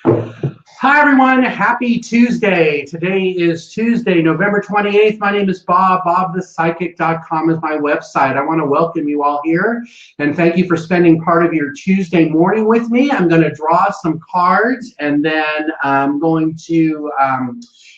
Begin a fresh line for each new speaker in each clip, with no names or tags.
Hi everyone, happy Tuesday. Today is Tuesday, November 28th. My name is Bob. BobThePsychic.com is my website. I want to welcome you all here and thank you for spending part of your Tuesday morning with me. I'm going to draw some cards and then I'm going to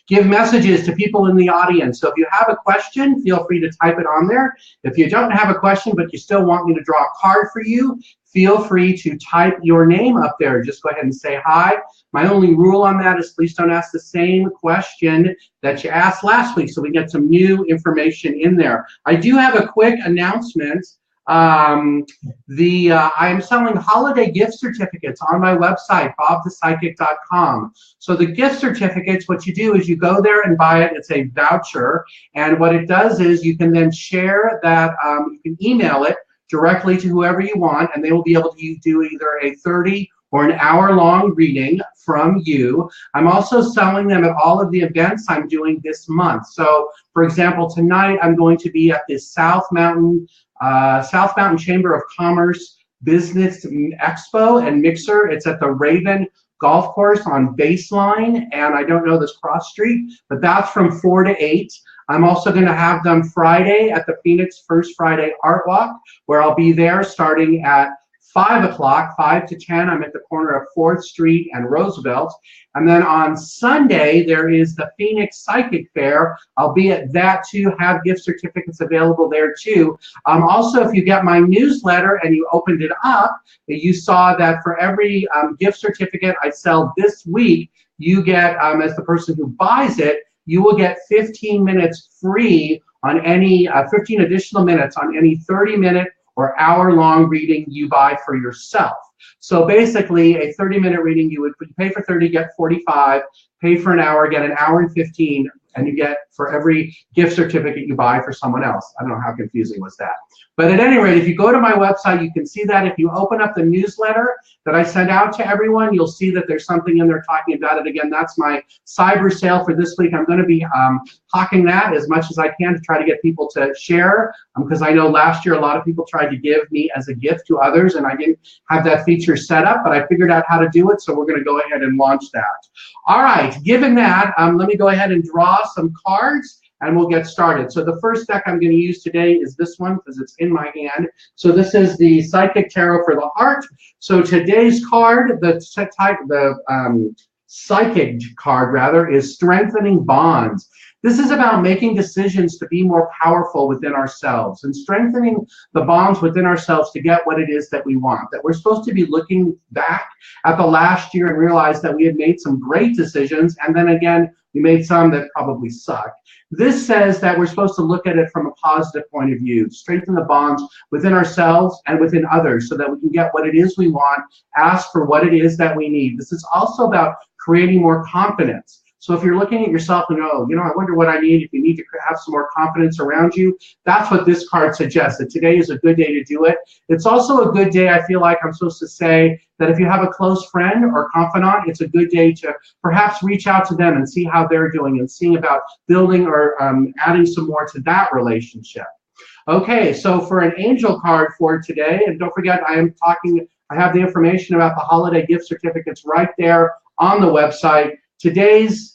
give messages to people in the audience. So if you have a question, feel free to type it on there. If you don't have a question but you still want me to draw a card for you, feel free to type your name up there. Just go ahead and say hi. My only rule on that is please don't ask the same question that you asked last week so we get some new information in there. I do have a quick announcement. I am selling holiday gift certificates on my website, BobThePsychic.com. So the gift certificates, what you do is you go there and buy it. It's a voucher. And what it does is you can then share that, you can email it directly to whoever you want, and they will be able to do either a 30 or an hour-long reading from you. I'm also selling them at all of the events I'm doing this month. So, for example, tonight I'm going to be at the South Mountain Chamber of Commerce Business Expo and Mixer. It's at the Raven Golf Course on Baseline, and I don't know this cross street, but that's from 4 to 8. I'm also going to have them Friday at the Phoenix First Friday Art Walk, where I'll be there starting at 5 o'clock, 5 to 10. I'm at the corner of 4th Street and Roosevelt. And then on Sunday, there is the Phoenix Psychic Fair. I'll be at that too, have gift certificates available there too. Also, if you get my newsletter and you opened it up, you saw that for every gift certificate I sell this week, you get, as the person who buys it, you will get 15 minutes free on any, 15 additional minutes on any 30-minute or hour-long reading you buy for yourself. So basically, a 30-minute reading, you pay for 30, get 45, pay for an hour, get an hour and 15, and you get for every gift certificate you buy for someone else. I don't know how confusing was that. But at any rate, if you go to my website, you can see that. If you open up the newsletter that I send out to everyone, you'll see that there's something in there talking about it. Again, that's my cyber sale for this week. I'm going to be hawking that as much as I can to try to get people to share, because I know last year a lot of people tried to give me as a gift to others, and I didn't have that feature set up, but I figured out how to do it, so we're going to go ahead and launch that. All right, given that, let me go ahead and draw some cards, and we'll get started. So the first deck I'm going to use today is this one because it's in my hand. So this is the Psychic Tarot for the Heart. So today's card, the Psychic card rather, is Strengthening Bonds. This is about making decisions to be more powerful within ourselves and strengthening the bonds within ourselves to get what it is that we want. That we're supposed to be looking back at the last year and realize that we had made some great decisions, and then again, we made some that probably suck. This says that we're supposed to look at it from a positive point of view, strengthen the bonds within ourselves and within others so that we can get what it is we want, ask for what it is that we need. This is also about creating more confidence. So if you're looking at yourself and go, you know, I wonder what I need, if you need to have some more confidence around you, that's what this card suggests, that today is a good day to do it. It's also a good day, I feel like I'm supposed to say, that if you have a close friend or confidant, it's a good day to perhaps reach out to them and see how they're doing and seeing about building or adding some more to that relationship. Okay, so for an angel card for today, and don't forget I have the information about the holiday gift certificates right there on the website. Today's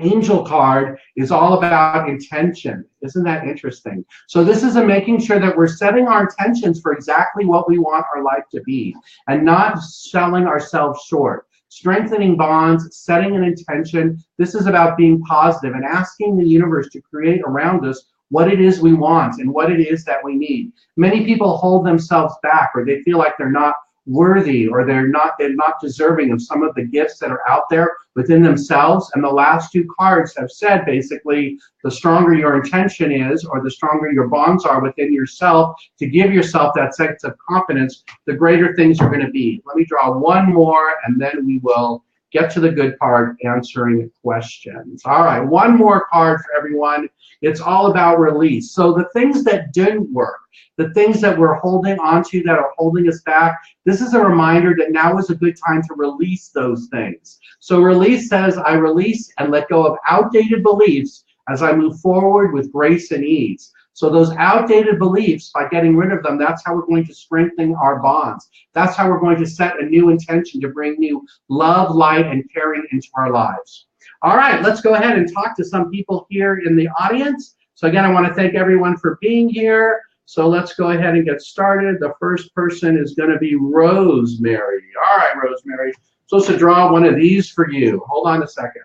angel card is all about intention. Isn't that interesting? So this is making sure that we're setting our intentions for exactly what we want our life to be and not selling ourselves short. Strengthening bonds, setting an intention. This is about being positive and asking the universe to create around us what it is we want and what it is that we need. Many people hold themselves back, or they feel like they're not worthy, or they're not deserving of some of the gifts that are out there within themselves. And the last two cards have said basically the stronger your intention is, or the stronger your bonds are within yourself to give yourself that sense of confidence, the greater things are going to be. Let me draw one more and then we will get to the good part, answering questions. All right, one more card for everyone. It's all about release. So the things that didn't work, the things that we're holding onto that are holding us back, this is a reminder that now is a good time to release those things. So release says, I release and let go of outdated beliefs as I move forward with grace and ease. So those outdated beliefs, by getting rid of them, that's how we're going to strengthen our bonds. That's how we're going to set a new intention to bring new love, light, and caring into our lives. All right, let's go ahead and talk to some people here in the audience. So again, I want to thank everyone for being here. So let's go ahead and get started. The first person is going to be Rosemary. All right, Rosemary. I'm supposed to draw one of these for you. Hold on a second.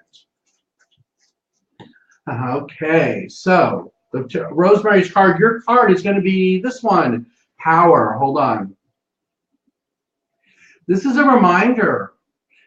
Okay, so Rosemary's card, your card is going to be this one, Power. Hold on. This is a reminder.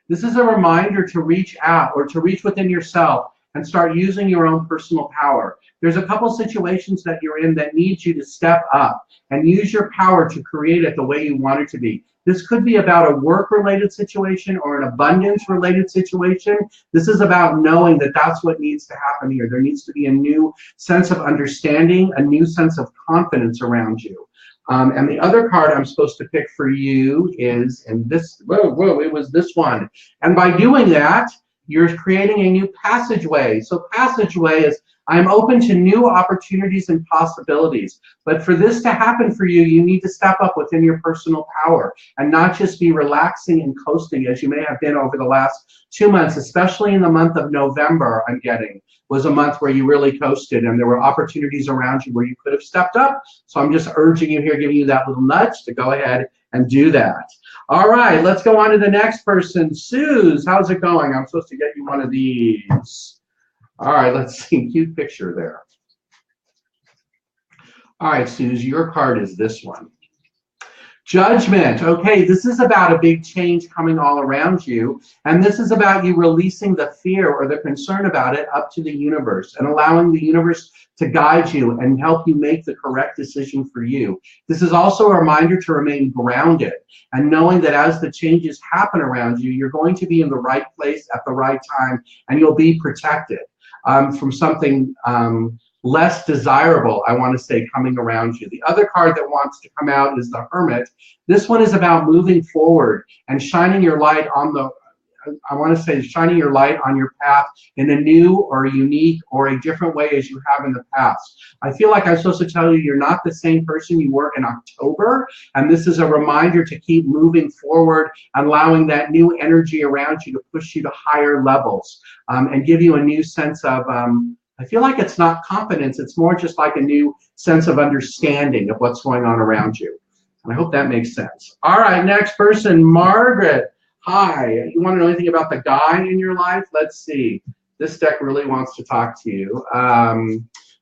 This is a reminder to reach out or to reach within yourself and start using your own personal power. There's a couple situations that you're in that need you to step up and use your power to create it the way you want it to be. This could be about a work-related situation or an abundance-related situation. This is about knowing that that's what needs to happen here. There needs to be a new sense of understanding, a new sense of confidence around you. And the other card I'm supposed to pick for you is, and this, it was this one. And by doing that, you're creating a new passageway. So passageway is, I'm open to new opportunities and possibilities. But for this to happen for you, you need to step up within your personal power and not just be relaxing and coasting as you may have been over the last 2 months, especially in the month of November, I'm getting, was a month where you really coasted and there were opportunities around you where you could have stepped up. So I'm just urging you here, giving you that little nudge to go ahead and do that. All right, let's go on to the next person. Suze, how's it going? I'm supposed to get you one of these. All right, let's see, cute picture there. All right, Suze, your card is this one. Judgment. Okay, this is about a big change coming all around you, and this is about you releasing the fear or the concern about it up to the universe and allowing the universe to guide you and help you make the correct decision for you. This is also a reminder to remain grounded and knowing that as the changes happen around you, you're going to be in the right place at the right time and you'll be protected from something less desirable, I want to say, coming around you. The other card that wants to come out is the Hermit. This one is about moving forward and shining your light on the, I want to say, shining your light on your path in a new or a unique or a different way as you have in the past. I feel like I'm supposed to tell you you're not the same person you were in October, and this is a reminder to keep moving forward, allowing that new energy around you to push you to higher levels and give you a new sense of, I feel like it's not confidence, it's more just like a new sense of understanding of what's going on around you. And I hope that makes sense. All right, next person, Margaret. Hi, you want to know anything about the guy in your life? Let's see. This deck really wants to talk to you.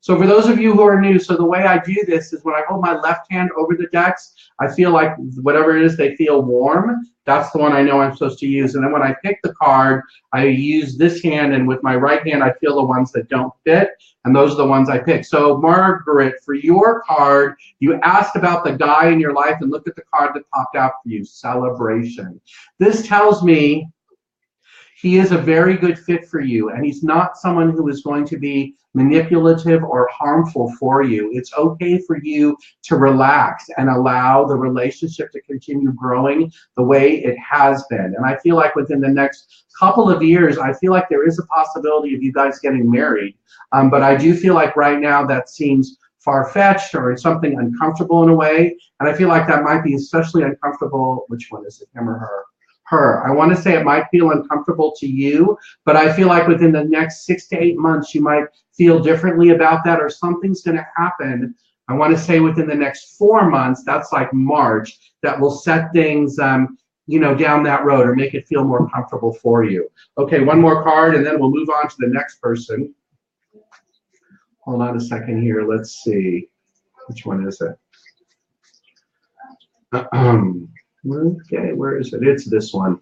So for those of you who are new, so the way I do this is when I hold my left hand over the decks, I feel like whatever it is, they feel warm. That's the one I know I'm supposed to use. And then when I pick the card, I use this hand, and with my right hand, I feel the ones that don't fit, and those are the ones I pick. So Margaret, for your card, you asked about the guy in your life, and look at the card that popped out for you, Celebration. This tells me he is a very good fit for you, and he's not someone who is going to be manipulative or harmful for you. It's okay for you to relax and allow the relationship to continue growing the way it has been. And I feel like within the next couple of years, I feel like there is a possibility of you guys getting married. But I do feel like right now that seems far-fetched or something uncomfortable in a way. And I feel like that might be especially uncomfortable. Which one is it, him or her? Her. I want to say it might feel uncomfortable to you, but I feel like within the next 6 to 8 months, you might feel differently about that, or something's going to happen. I want to say within the next 4 months, that's like March, that will set things, you know, down that road or make it feel more comfortable for you. Okay, one more card, and then we'll move on to the next person. Hold on a second here. Let's see. Which one is it? Okay, where is it? It's this one.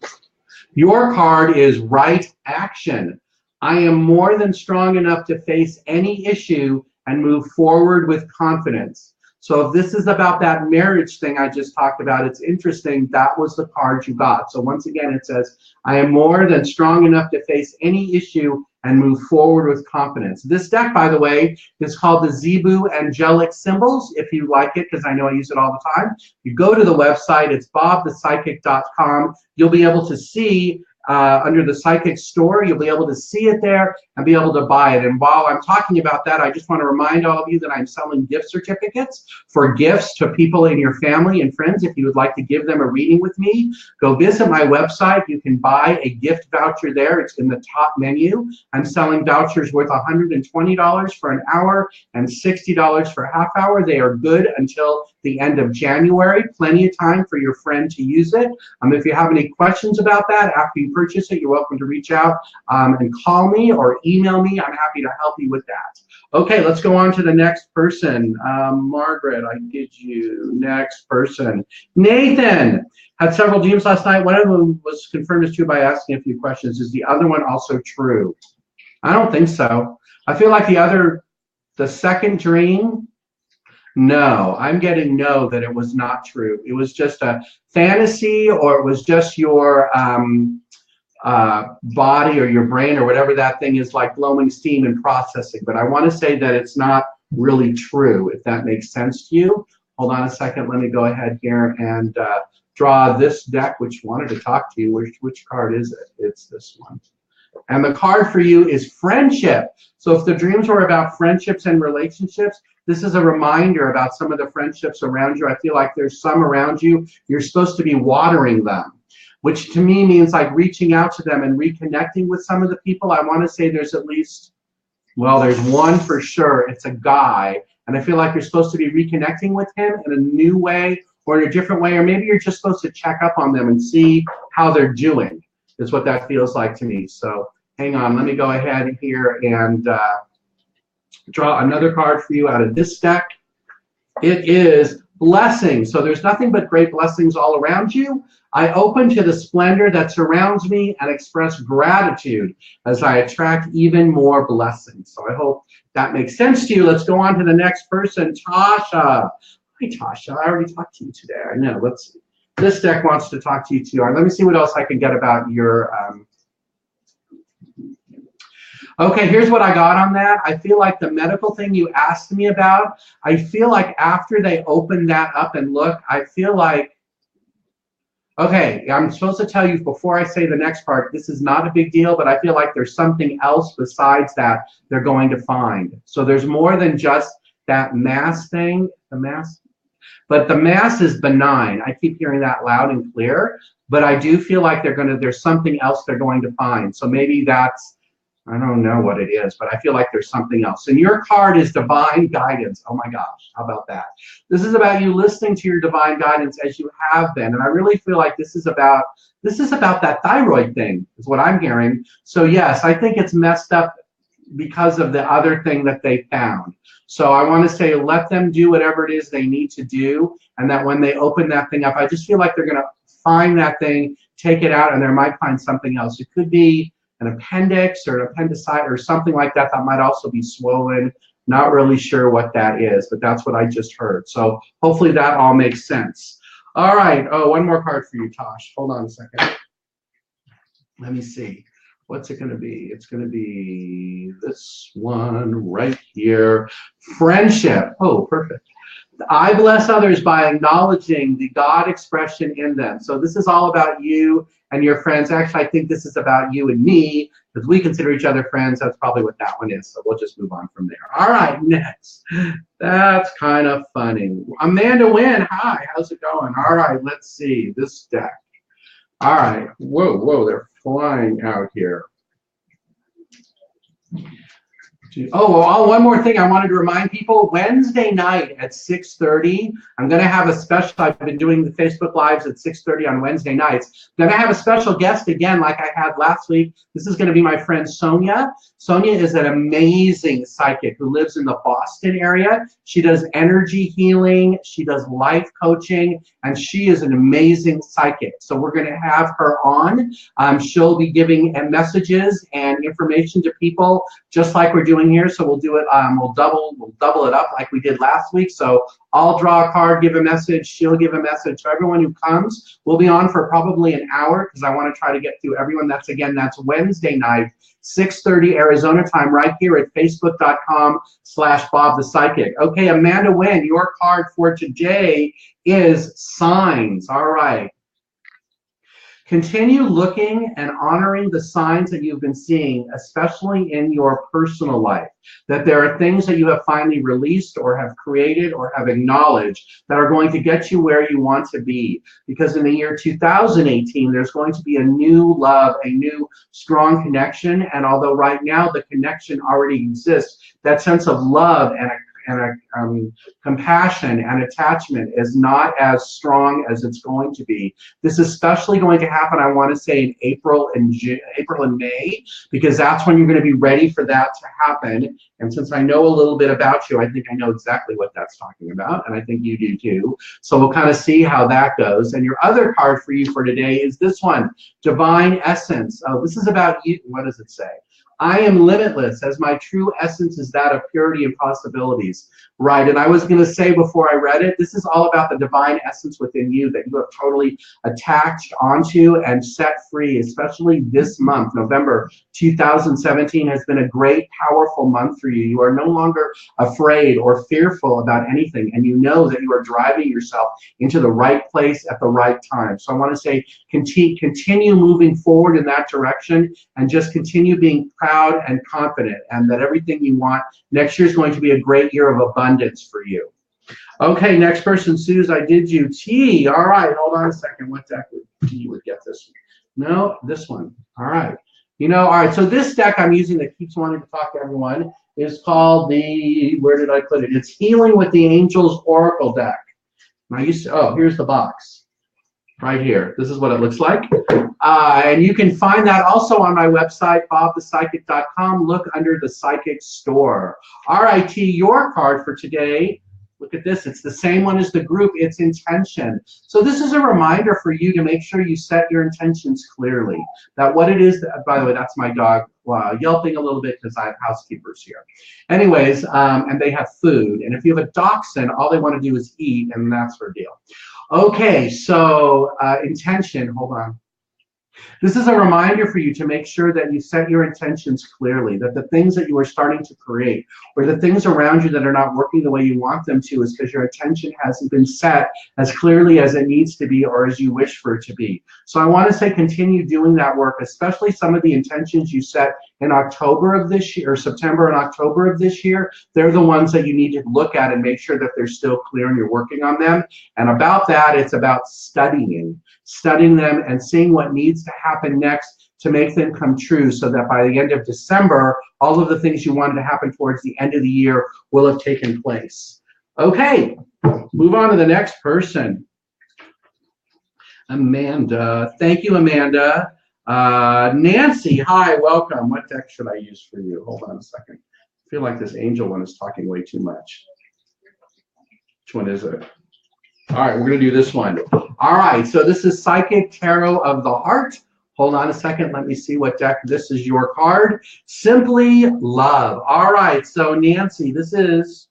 Your card is Right Action. I am more than strong enough to face any issue and move forward with confidence. So if this is about that marriage thing I just talked about, it's interesting that was the card you got. So once again, it says, I am more than strong enough to face any issue and move forward with confidence. This deck, by the way, is called the Zebu Angelic Symbols, if you like it, because I know I use it all the time. You go to the website, it's bobthepsychic.com. You'll be able to see under the Psychic store. You'll be able to see it there and be able to buy it. And while I'm talking about that, I just want to remind all of you that I'm selling gift certificates for gifts to people in your family and friends. If you would like to give them a reading with me, go visit my website. You can buy a gift voucher there. It's in the top menu. I'm selling vouchers worth $120 for an hour and $60 for a half hour. They are good until the end of January. Plenty of time for your friend to use it. If you have any questions about that after you purchase it, you're welcome to reach out and call me or email me. I'm happy to help you with that. Okay, let's go on to the next person. Margaret, I get you. Next person. Nathan had several dreams last night. One of them was confirmed as true by asking a few questions. Is the other one also true? I don't think so. I feel like the second dream, no, I'm getting no, that it was not true. It was just a fantasy, or it was just your body or your brain or whatever that thing is, like blowing steam and processing. But I want to say that it's not really true, if that makes sense to you. Hold on a second. Let me go ahead here and draw this deck, which wanted to talk to you. Which card is it? It's this one. And the card for you is friendship. So if the dreams were about friendships and relationships, this is a reminder about some of the friendships around you. I feel like there's some around you. You're supposed to be watering them, which to me means like reaching out to them and reconnecting with some of the people. I want to say there's at least, well, there's one for sure. It's a guy. And I feel like you're supposed to be reconnecting with him in a new way or in a different way. Or maybe you're just supposed to check up on them and see how they're doing, is what that feels like to me. So hang on, let me go ahead here and draw another card for you out of this deck. It is blessings. So there's nothing but great blessings all around you. I open to the splendor that surrounds me and express gratitude as I attract even more blessings. So I hope that makes sense to you. Let's go on to the next person, Tasha. Hi, Tasha. I already talked to you today. I know. Let's see. This deck wants to talk to you too. Let me see what else I can get about your okay, here's what I got on that. I feel like the medical thing you asked me about, I feel like after they open that up and look, I feel like, okay, I'm supposed to tell you before I say the next part, this is not a big deal, but I feel like there's something else besides that they're going to find. So there's more than just that mass thing, the mass. But the mass is benign. I keep hearing that loud and clear, but I do feel like there's something else they're going to find. So maybe that's, I don't know what it is, but I feel like there's something else. And your card is divine guidance. Oh my gosh, how about that? This is about you listening to your divine guidance as you have been. And I really feel like this is about that thyroid thing, is what I'm hearing. So yes, I think it's messed up because of the other thing that they found. So I want to say, let them do whatever it is they need to do. And that when they open that thing up, I just feel like they're going to find that thing, take it out, and they might find something else. It could be an appendix or an appendicite or something like that that might also be swollen. Not really sure what that is, but that's what I just heard. So hopefully that all makes sense. All right. Oh, one more card for you, Tosh. Hold on a second. Let me see. What's it going to be? It's going to be this one right here. Friendship. Oh, perfect. I bless others by acknowledging the God expression in them. So this is all about you and your friends. Actually, I think this is about you and me, because we consider each other friends. That's probably what that one is. So we'll just move on from there. All right, next. That's kind of funny. Amanda Wynn, hi, how's it going? All right, let's see this deck. All right, whoa, they're flying out here. Oh, well, one more thing I wanted to remind people. Wednesday night at 6:30, I'm going to have a special. I've been doing the Facebook Lives at 6:30 on Wednesday nights. I'm going to have a special guest again like I had last week. This is going to be my friend Sonia. Sonia is an amazing psychic who lives in the Boston area. She does energy healing. She does life coaching, and she is an amazing psychic. So we're going to have her on. She'll be giving messages and information to people just like we're doing here. So we'll do it, we'll double it up like we did last week. So I'll draw a card, give a message, she'll give a message. So everyone who comes will be on for probably an hour, because I want to try to get through everyone. That's Wednesday night, 6:30 Arizona time, right here at facebook.com/Bob the Psychic. Okay, Amanda Wynn, your card for today is signs. All right. Continue looking and honoring the signs that you've been seeing, especially in your personal life, that there are things that you have finally released or have created or have acknowledged that are going to get you where you want to be. Because in the year 2018, there's going to be a new love, a new strong connection. And although right now the connection already exists, that sense of love and compassion and attachment is not as strong as it's going to be. This is especially going to happen, I want to say, in April and May, because that's when you're going to be ready for that to happen. And since I know a little bit about you, I think I know exactly what that's talking about, and I think you do too. So we'll kind of see how that goes. And your other card for you for today is this one, Divine Essence. Oh, this is about you. What does it say? I am limitless, as my true essence is that of purity and possibilities. Right, and I was going to say before I read it, this is all about the divine essence within you that you have totally attached onto and set free, especially this month. November 2017 has been a great, powerful month for you. You are no longer afraid or fearful about anything, and you know that you are driving yourself into the right place at the right time. So I want to say continue moving forward in that direction, and just continue being proud and confident, and that everything you want next year is going to be a great year of abundance for you. Okay, next person, Suze, I did you. T, all right, hold on a second. What deck would T would get this one? No, this one. All right. You know, all right, so this deck I'm using that keeps wanting to talk to everyone is called the, where did I put it? It's Healing with the Angels Oracle deck. And I used to, oh, here's the box. Right here. This is what it looks like. And you can find that also on my website, bobthepsychic.com. Look under the Psychic Store. All right, T, your card for today. Look at this. It's the same one as the group. It's intention. So this is a reminder for you to make sure you set your intentions clearly. That what it is, by the way, that's my dog yelping a little bit because I have housekeepers here. Anyways, and they have food. And if you have a dachshund, all they want to do is eat, and that's their deal. Okay, so intention, hold on. This is a reminder for you to make sure that you set your intentions clearly, that the things that you are starting to create or the things around you that are not working the way you want them to is because your attention hasn't been set as clearly as it needs to be or as you wish for it to be. So I want to say continue doing that work, especially some of the intentions you set in October of this year, or September and October of this year. They're the ones that you need to look at and make sure that they're still clear and you're working on them. And about that, it's about studying them and seeing what needs to happen next to make them come true, so that by the end of December, all of the things you wanted to happen towards the end of the year will have taken place. Okay, move on to the next person. Amanda. Thank you, Amanda. Nancy, hi, welcome. What deck should I use for you? Hold on a second. I feel like this angel one is talking way too much. Which one is it? All right, we're going to do this one. All right, so this is Psychic Tarot of the Heart. Hold on a second. Let me see what deck. This is your card. Simply Love. All right, so Nancy, this is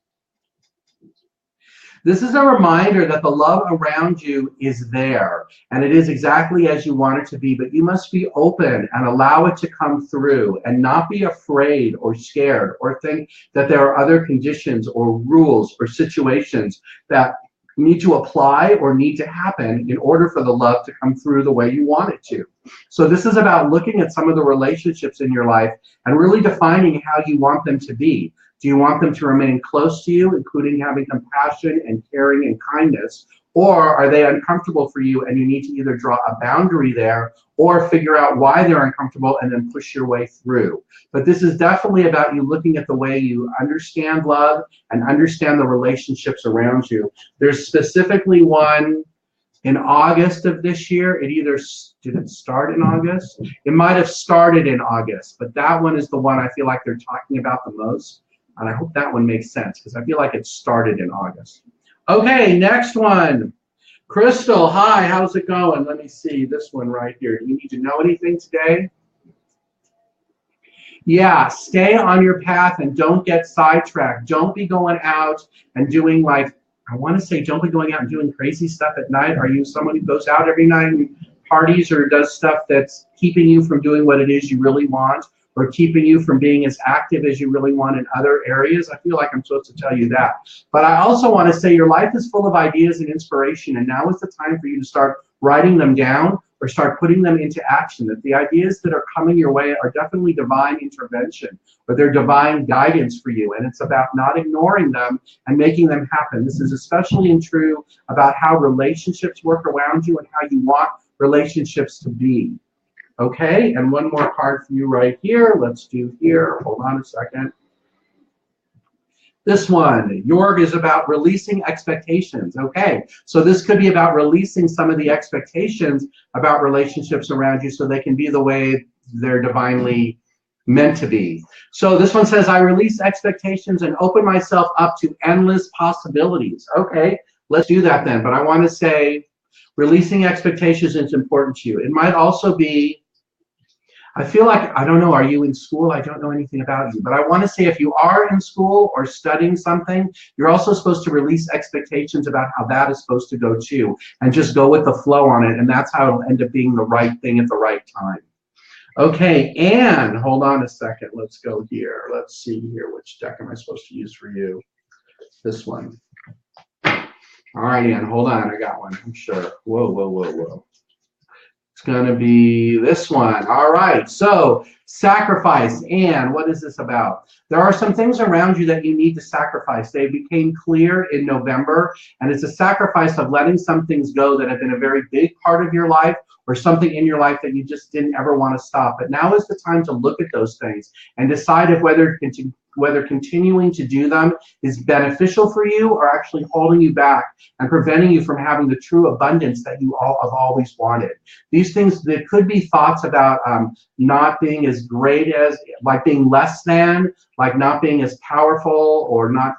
a reminder that the love around you is there, and it is exactly as you want it to be, but you must be open and allow it to come through and not be afraid or scared or think that there are other conditions or rules or situations that need to apply or need to happen in order for the love to come through the way you want it to. So this is about looking at some of the relationships in your life and really defining how you want them to be. Do you want them to remain close to you, including having compassion and caring and kindness, or are they uncomfortable for you and you need to either draw a boundary there or figure out why they're uncomfortable and then push your way through? But this is definitely about you looking at the way you understand love and understand the relationships around you. There's specifically one in August of this year. It either, did it start in August? It might have started in August, but that one is the one I feel like they're talking about the most. And I hope that one makes sense because I feel like it started in August. Okay, next one. Crystal, hi, how's it going? Let me see this one right here. Do you need to know anything today? Yeah, stay on your path and don't get sidetracked. Don't be going out and doing like, I want to say don't be going out and doing crazy stuff at night. Are you someone who goes out every night and parties or does stuff that's keeping you from doing what it is you really want, or keeping you from being as active as you really want in other areas? I feel like I'm supposed to tell you that. But I also want to say your life is full of ideas and inspiration, and now is the time for you to start writing them down or start putting them into action, that the ideas that are coming your way are definitely divine intervention, or they're divine guidance for you, and it's about not ignoring them and making them happen. This is especially true about how relationships work around you and how you want relationships to be. Okay, and one more card for you right here. Let's do here. Hold on a second. This one, York, is about releasing expectations. Okay, so this could be about releasing some of the expectations about relationships around you so they can be the way they're divinely meant to be. So this one says, I release expectations and open myself up to endless possibilities. Okay, let's do that then. But I want to say releasing expectations is important to you. It might also be, I feel like, I don't know, are you in school? I don't know anything about you, but I want to say if you are in school or studying something, you're also supposed to release expectations about how that is supposed to go too, and just go with the flow on it, and that's how it'll end up being the right thing at the right time. Okay, Anne, hold on a second. Let's go here. Let's see here. Which deck am I supposed to use for you? This one. All right, Anne, hold on. I got one, I'm sure. Whoa, whoa, whoa, whoa. It's going to be this one. All right, so sacrifice. And what is this about? There are some things around you that you need to sacrifice. They became clear in November, and it's a sacrifice of letting some things go that have been a very big part of your life, or something in your life that you just didn't ever want to stop. But now is the time to look at those things and decide if whether continuing to do them is beneficial for you or actually holding you back and preventing you from having the true abundance that you all have always wanted. These things, there could be thoughts about not being as great as, like being less than, like not being as powerful, or not,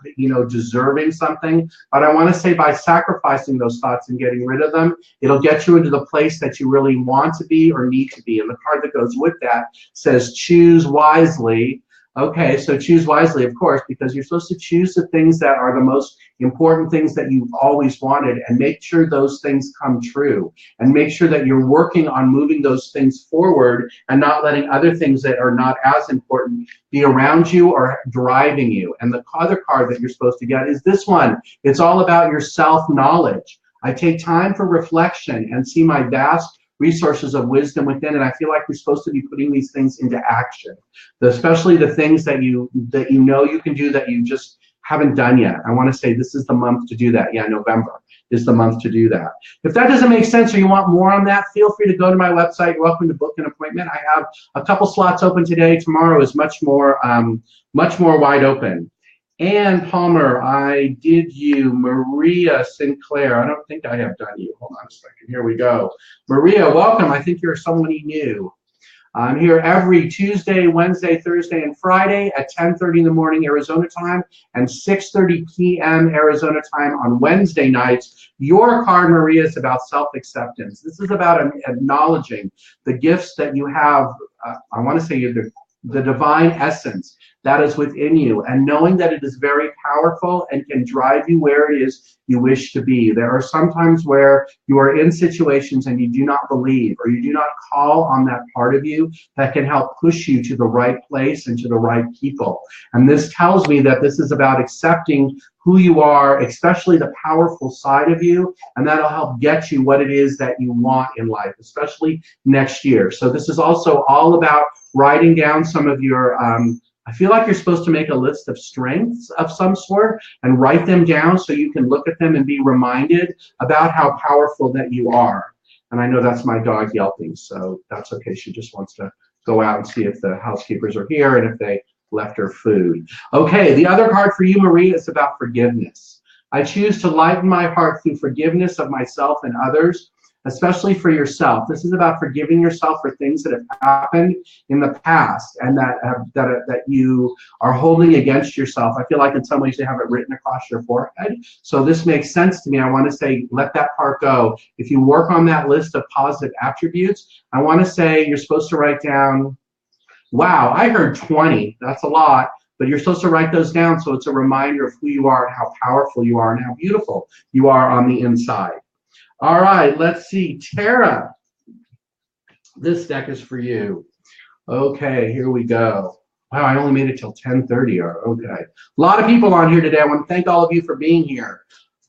deserving something. But I want to say by sacrificing those thoughts and getting rid of them, it'll get you into the place that you really want to be or need to be. And the card that goes with that says choose wisely. Okay, so choose wisely, of course, because you're supposed to choose the things that are the most important things that you've always wanted, and make sure those things come true, and make sure that you're working on moving those things forward and not letting other things that are not as important be around you or driving you. And the other card that you're supposed to get is this one. It's all about your self-knowledge. I take time for reflection and see my vast resources of wisdom within, and I feel like we're supposed to be putting these things into action, especially the things that you know you can do that you just haven't done yet. I want to say this is the month to do that. Yeah, November is the month to do that. If that doesn't make sense or you want more on that, feel free to go to my website. You're welcome to book an appointment. I have a couple slots open today. Tomorrow is much more wide open. Ann Palmer, I did you. Maria Sinclair, I don't think I have done you. Hold on a second. Here we go. Maria, welcome. I think you're somebody new. I'm here every Tuesday, Wednesday, Thursday, and Friday at 10:30 in the morning Arizona time and 6:30 p.m. Arizona time on Wednesday nights. Your card, Maria, is about self-acceptance. This is about acknowledging the gifts that you have. I want to say the divine essence that is within you, and knowing that it is very powerful and can drive you where it is you wish to be. There are some times where you are in situations and you do not believe, or you do not call on that part of you that can help push you to the right place and to the right people. And this tells me that this is about accepting who you are, especially the powerful side of you, and that'll help get you what it is that you want in life, especially next year. So this is also all about writing down some of your I feel like you're supposed to make a list of strengths of some sort and write them down so you can look at them and be reminded about how powerful that you are. And I know that's my dog yelping, so that's okay. She just wants to go out and see if the housekeepers are here and if they left her food. Okay, the other card for you, Marie, is about forgiveness. I choose to lighten my heart through forgiveness of myself and others, especially for yourself. This is about forgiving yourself for things that have happened in the past and that you are holding against yourself. I feel like in some ways you have it written across your forehead. So this makes sense to me. I want to say, let that part go. If you work on that list of positive attributes, I want to say you're supposed to write down, wow, I heard 20. That's a lot. But you're supposed to write those down so it's a reminder of who you are and how powerful you are and how beautiful you are on the inside. All right, let's see. Tara, this deck is for you. Okay, here we go. Wow, I only made it till 10:30. Okay. A lot of people on here today. I want to thank all of you for being here.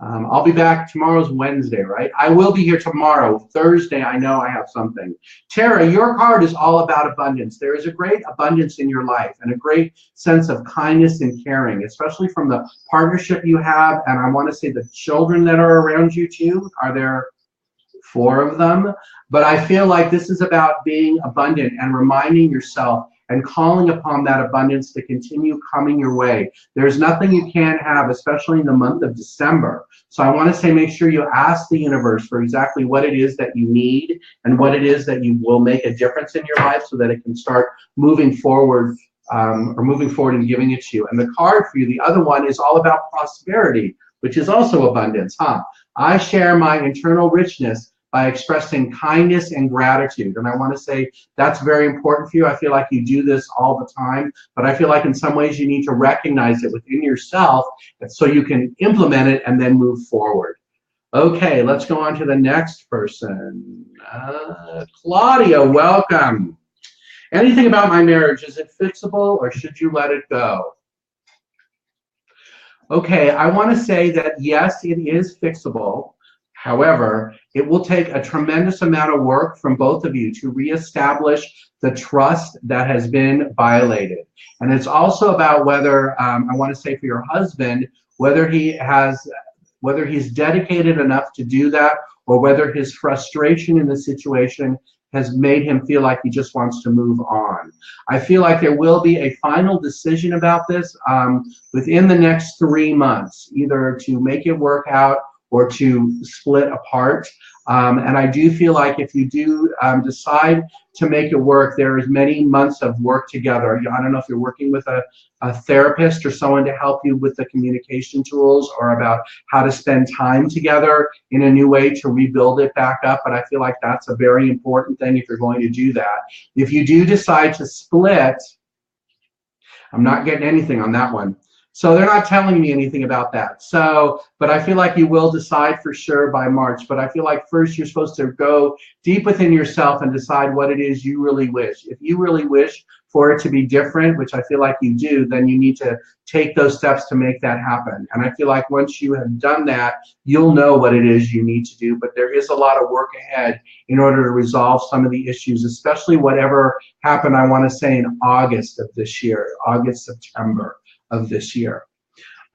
I'll be back. Tomorrow's Wednesday, right? I will be here tomorrow. Thursday, I know I have something. Tara, your card is all about abundance. There is a great abundance in your life and a great sense of kindness and caring, especially from the partnership you have. And I want to say the children that are around you too. Are there 4 of them? But I feel like this is about being abundant and reminding yourself and calling upon that abundance to continue coming your way. There's nothing you can't have, especially in the month of December. So I want to say, make sure you ask the universe for exactly what it is that you need and what it is that you will make a difference in your life so that it can start moving forward and giving it to you. And the card for you, the other one, is all about prosperity, which is also abundance, huh? I share my internal richness by expressing kindness and gratitude. And I want to say that's very important for you. I feel like you do this all the time, but I feel like in some ways you need to recognize it within yourself so you can implement it and then move forward. Okay, let's go on to the next person. Claudia, welcome. Anything about my marriage, is it fixable or should you let it go? Okay, I want to say that yes, it is fixable. However, it will take a tremendous amount of work from both of you to reestablish the trust that has been violated. And it's also about whether, I want to say for your husband, whether he's dedicated enough to do that, or whether his frustration in the situation has made him feel like he just wants to move on. I feel like there will be a final decision about this within the next 3 months, either to make it work out or to split apart. And I do feel like if you do decide to make it work, there is many months of work together. I don't know if you're working with a therapist or someone to help you with the communication tools or about how to spend time together in a new way to rebuild it back up. But I feel like that's a very important thing if you're going to do that. If you do decide to split, I'm not getting anything on that one. So they're not telling me anything about that. So, but I feel like you will decide for sure by March. But I feel like first you're supposed to go deep within yourself and decide what it is you really wish. If you really wish for it to be different, which I feel like you do, then you need to take those steps to make that happen. And I feel like once you have done that, you'll know what it is you need to do. But there is a lot of work ahead in order to resolve some of the issues, especially whatever happened, I want to say, in August of this year, August, September of this year.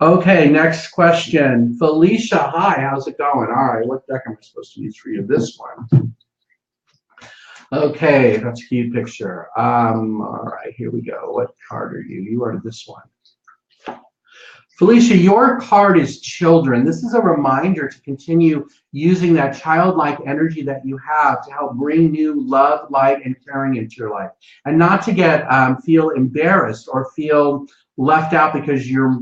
Okay, next question. Felicia, hi, how's it going? All right, what deck am I supposed to use for you? This one. Okay, that's a cute picture. All right, here we go. What card are you? You are this one. Felicia, your card is children. This is a reminder to continue using that childlike energy that you have to help bring new love, light, and caring into your life. And not to get feel embarrassed or feel left out because you're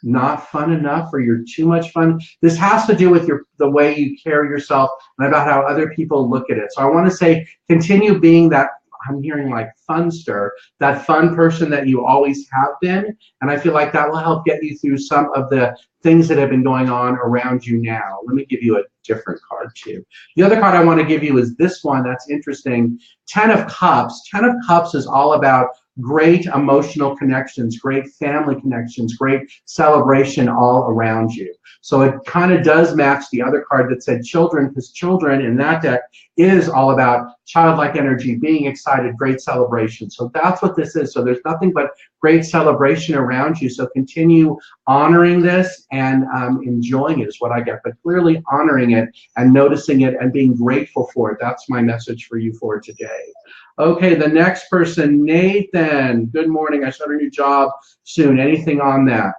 not fun enough or you're too much fun. This has to do with the way you carry yourself and about how other people look at it. So I want to say, continue being that, I'm hearing like funster, that fun person that you always have been. And I feel like that will help get you through some of the things that have been going on around you now. Let me give you a different card too. The other card I want to give you is this one. That's interesting. 10 of Cups. 10 of Cups is all about great emotional connections, great family connections, great celebration all around you. So it kind of does match the other card that said children, because children in that deck is all about childlike energy, being excited, great celebration. So that's what this is. So there's nothing but great celebration around you. So continue honoring this and enjoying it is what I get, but clearly honoring it and noticing it and being grateful for it. That's my message for you for today. Okay, the next person, Nathan. Good morning. I start a new job soon. Anything on that?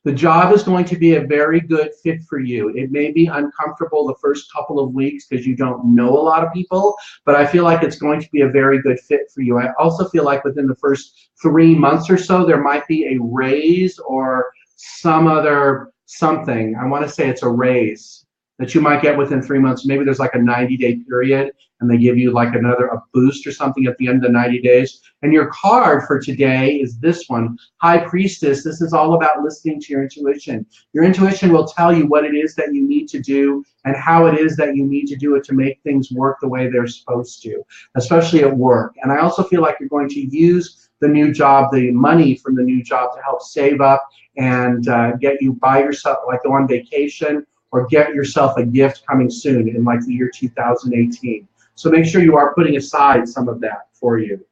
The job is going to be a very good fit for you. It may be uncomfortable the first couple of weeks because you don't know a lot of people, but I feel like it's going to be a very good fit for you. I also feel like within the first 3 months or so, there might be a raise or some other something. I want to say it's a raise that you might get within 3 months. Maybe there's like a 90-day period and they give you like a boost or something at the end of the 90 days. And your card for today is this one, High Priestess. This is all about listening to your intuition. Your intuition will tell you what it is that you need to do and how it is that you need to do it to make things work the way they're supposed to, especially at work. And I also feel like you're going to use the new job, the money from the new job to help save up and get you by yourself, like go on vacation or get yourself a gift coming soon in like the year 2018. So make sure you are putting aside some of that for you.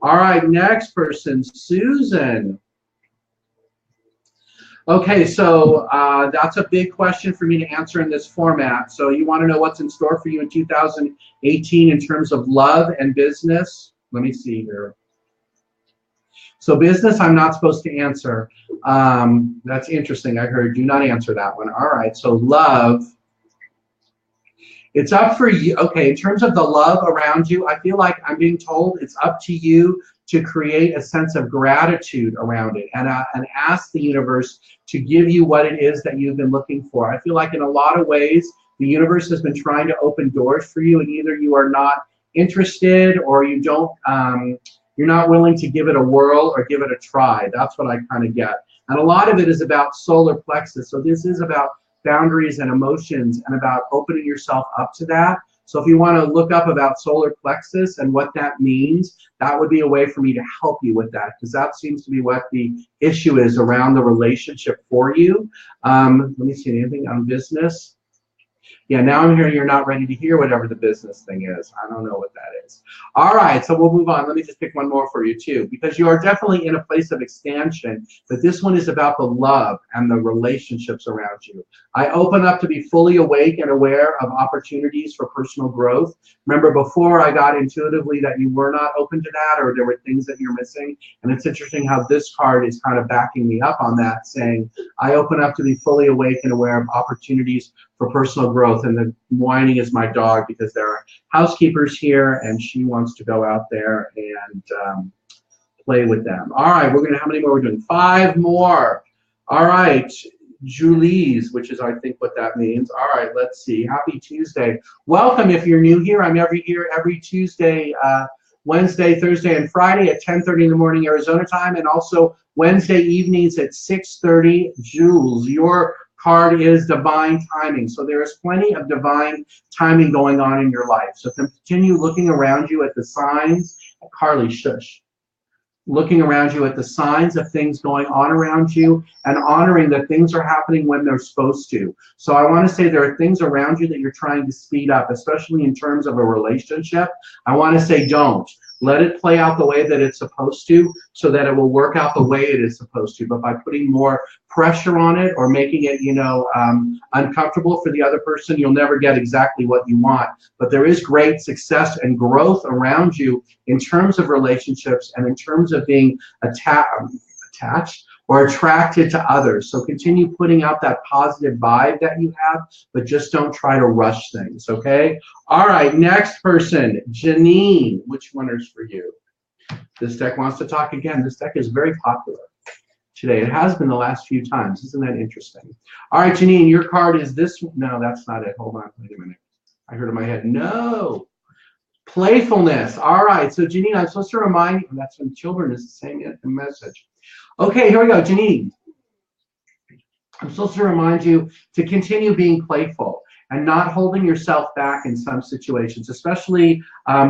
All right, next person, Susan. Okay, so that's a big question for me to answer in this format. So you want to know what's in store for you in 2018 in terms of love and business? Let me see here. So business, I'm not supposed to answer. That's interesting. I heard do not answer that one. All right, so love. It's up for you. Okay, in terms of the love around you, I feel like I'm being told it's up to you to create a sense of gratitude around it and ask the universe to give you what it is that you've been looking for. I feel like in a lot of ways, the universe has been trying to open doors for you, and either you are not interested or you don't, you're not willing to give it a whirl or give it a try. That's what I kind of get. And a lot of it is about solar plexus. So this is about boundaries and emotions and about opening yourself up to that. So if you want to look up about solar plexus and what that means, that would be a way for me to help you with that, because that seems to be what the issue is around the relationship for you. Let me see, anything on business? Yeah, now I'm hearing you're not ready to hear whatever the business thing is. I don't know what that is. All right, so we'll move on. Let me just pick one more for you too, because you are definitely in a place of expansion, but this one is about the love and the relationships around you. I open up to be fully awake and aware of opportunities for personal growth. Remember before I got intuitively that you were not open to that, or there were things that you're missing. And it's interesting how this card is kind of backing me up on that, saying I open up to be fully awake and aware of opportunities for personal growth. And the whining is my dog, because there are housekeepers here and she wants to go out there and play with them. All right, we're gonna, how many more we're doing? 5 more. All right, Julie's, which is I think what that means. All right, let's see. Happy Tuesday. Welcome if you're new here. I'm here every Tuesday, Wednesday, Thursday, and Friday at 10:30 in the morning Arizona time, and also Wednesday evenings at 6:30. Jules, your card is divine timing. So there is plenty of divine timing going on in your life. So continue looking around you at the signs. Carly, shush. Looking around you at the signs of things going on around you and honoring that things are happening when they're supposed to. So I want to say there are things around you that you're trying to speed up, especially in terms of a relationship. I want to say don't. Let it play out the way that it's supposed to, so that it will work out the way it is supposed to. But by putting more pressure on it or making it, uncomfortable for the other person, you'll never get exactly what you want. But there is great success and growth around you in terms of relationships and in terms of being attached or attracted to others. So continue putting out that positive vibe that you have, but just don't try to rush things, okay? All right, next person, Janine. Which one is for you? This deck wants to talk again. This deck is very popular today. It has been the last few times. Isn't that interesting? All right, Janine, your card is this one. No, that's not it. Hold on, wait a minute. I heard in my head, no. Playfulness. All right, so Janine, I'm supposed to remind you, that's when children is saying it, the message. Okay, here we go, Janine. I'm supposed to remind you to continue being playful and not holding yourself back in some situations, especially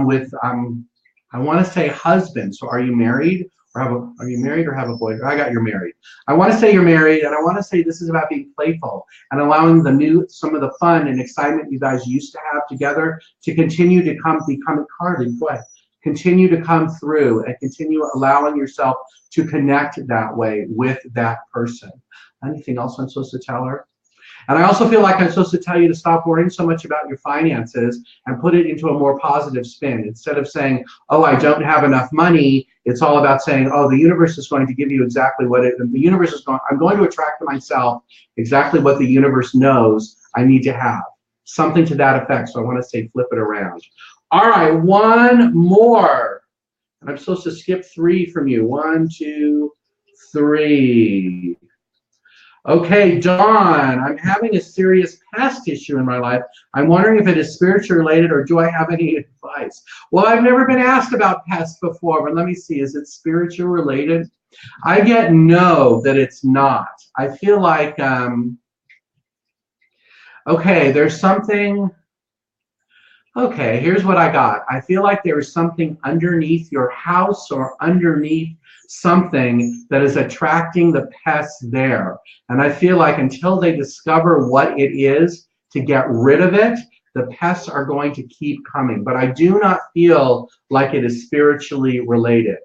with, I want to say husband. So are you married? Are you married or have a boyfriend? I got you're married. I want to say you're married, and I want to say this is about being playful and allowing some of the fun and excitement you guys used to have together to continue to become Carly. Go ahead. Continue to come through and continue allowing yourself to connect that way with that person. Anything else I'm supposed to tell her? And I also feel like I'm supposed to tell you to stop worrying so much about your finances and put it into a more positive spin. Instead of saying, oh, I don't have enough money, it's all about saying, oh, the universe is going to give you exactly what the universe is going, I'm going to attract to myself exactly what the universe knows I need to have. Something to that effect. So I want to say flip it around. All right, one more. And I'm supposed to skip 3 from you. 1, 2, 3. Okay, Dawn, I'm having a serious past issue in my life. I'm wondering if it is spiritually related, or do I have any advice? Well, I've never been asked about pests before, but let me see. Is it spiritual related? I get no, that it's not. I feel like, okay, there's something. Okay, here's what I got. I feel like there is something underneath your house or underneath something that is attracting the pests there. And I feel like until they discover what it is to get rid of it, the pests are going to keep coming. But I do not feel like it is spiritually related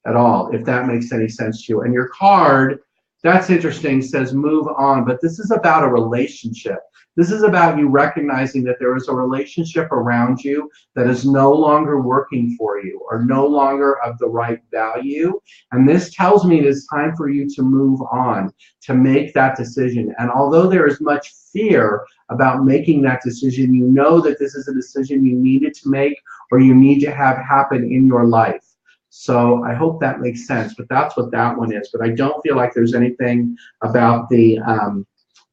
at all, if that makes any sense to you. And your card, that's interesting, says move on, but this is about a relationship. This is about you recognizing that there is a relationship around you that is no longer working for you or no longer of the right value. And this tells me it is time for you to move on, to make that decision. And although there is much fear about making that decision, you know that this is a decision you needed to make or you need to have happen in your life. So I hope that makes sense, but that's what that one is. But I don't feel like there's anything about the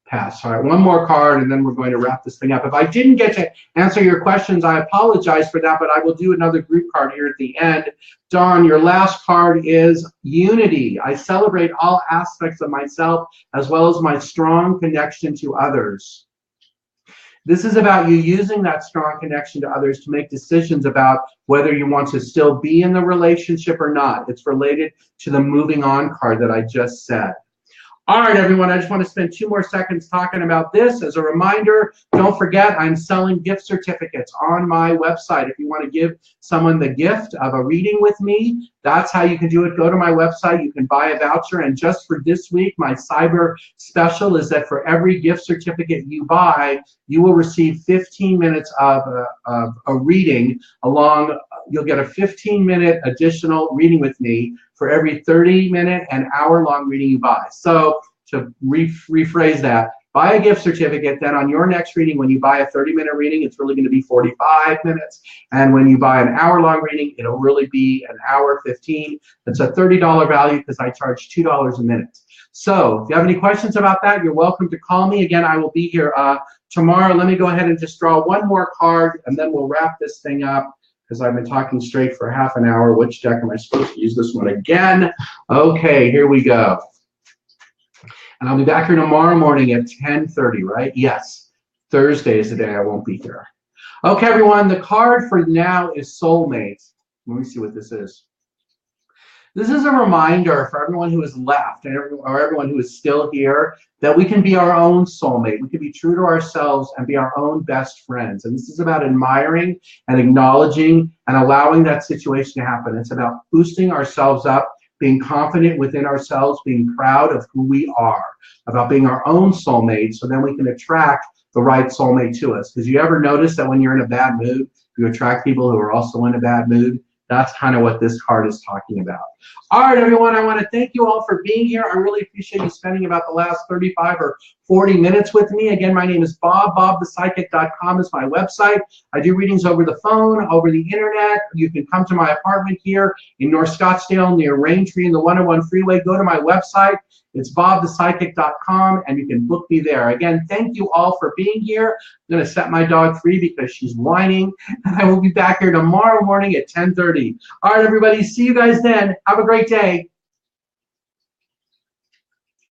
past. All right, one more card, and then we're going to wrap this thing up. If I didn't get to answer your questions, I apologize for that, but I will do another group card here at the end. Dawn, your last card is unity. I celebrate all aspects of myself as well as my strong connection to others. This is about you using that strong connection to others to make decisions about whether you want to still be in the relationship or not. It's related to the moving on card that I just said. All right, everyone, I just want to spend 2 more seconds talking about this. As a reminder, don't forget, I'm selling gift certificates on my website. If you want to give someone the gift of a reading with me, that's how you can do it. Go to my website, you can buy a voucher, and just for this week, my cyber special is that for every gift certificate you buy, you will receive 15 minutes of a reading along. You'll get a 15-minute additional reading with me for every 30-minute and hour-long reading you buy. So to rephrase that, buy a gift certificate, then on your next reading, when you buy a 30-minute reading, it's really going to be 45 minutes. And when you buy an hour-long reading, it'll really be an hour 15. It's a $30 value because I charge $2 a minute. So if you have any questions about that, you're welcome to call me. Again, I will be here tomorrow. Let me go ahead and just draw one more card, and then we'll wrap this thing up, because I've been talking straight for half an hour. Which deck am I supposed to use? This one again. Okay, here we go. And I'll be back here tomorrow morning at 10:30, right? Yes. Thursday is the day I won't be here. Okay, everyone, the card for now is soulmate. Let me see what this is. This is a reminder for everyone who has left and everyone who is still here that we can be our own soulmate. We can be true to ourselves and be our own best friends. And this is about admiring and acknowledging and allowing that situation to happen. It's about boosting ourselves up, being confident within ourselves, being proud of who we are, about being our own soulmate, so then we can attract the right soulmate to us. Because you ever notice that when you're in a bad mood, you attract people who are also in a bad mood? That's kind of what this card is talking about. All right, everyone, I want to thank you all for being here. I really appreciate you spending about the last 35 or 40 minutes with me. Again, my name is Bob. BobThePsychic.com is my website. I do readings over the phone, over the internet. You can come to my apartment here in North Scottsdale near Raintree in the 101 freeway. Go to my website. It's BobThePsychic.com, and you can book me there. Again, thank you all for being here. I'm going to set my dog free because she's whining, and I will be back here tomorrow morning at 10:30. All right, everybody, see you guys then. Have a great day.